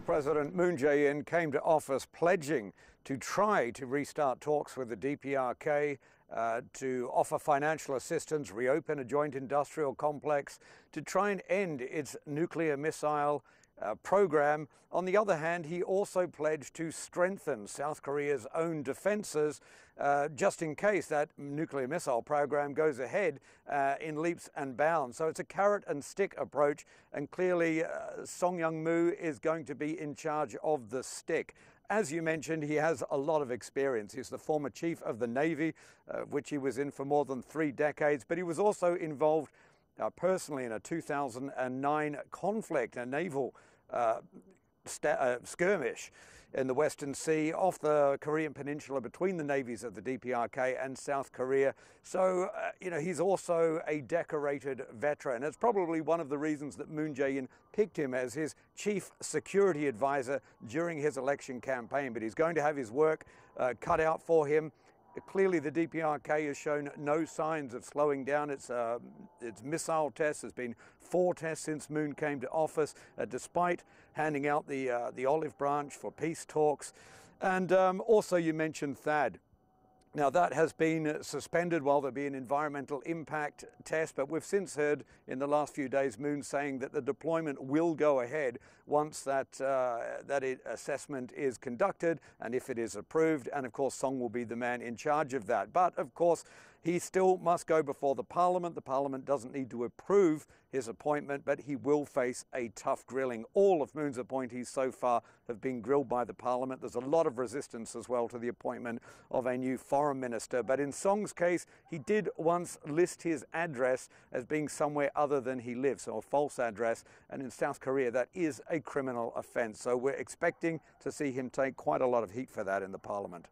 President Moon Jae-in came to office pledging to try to restart talks with the DPRK, to offer financial assistance, reopen a joint industrial complex, to try and end its nuclear missile program. On the other hand, he also pledged to strengthen South Korea's own defenses just in case that nuclear missile program goes ahead in leaps and bounds. So it's a carrot and stick approach, and clearly Young-moo is going to be in charge of the stick. As you mentioned, he has a lot of experience. He's the former chief of the Navy, which he was in for more than 3 decades, but he was also involved personally in a 2009 conflict, a naval skirmish in the Western Sea off the Korean Peninsula between the navies of the DPRK and South Korea. So, he's also a decorated veteran. It's probably one of the reasons that Moon Jae-in picked him as his chief security advisor during his election campaign. But he's going to have his work cut out for him. Clearly, the DPRK has shown no signs of slowing down its missile tests. There's been 4 tests since Moon came to office, despite handing out the olive branch for peace talks. And also, you mentioned THAAD. Now, that has been suspended while there be an environmental impact test, but we've since heard in the last few days Moon saying that the deployment will go ahead once that assessment is conducted and if it is approved. And of course, Song will be the man in charge of that. But of course, he still must go before the Parliament. The Parliament doesn't need to approve his appointment, but he will face a tough grilling. All of Moon's appointees so far have been grilled by the Parliament. There's a lot of resistance as well to the appointment of a new foreign minister. But in Song's case, he did once list his address as being somewhere other than he lives, so a false address. And in South Korea, that is a criminal offense. So we're expecting to see him take quite a lot of heat for that in the Parliament.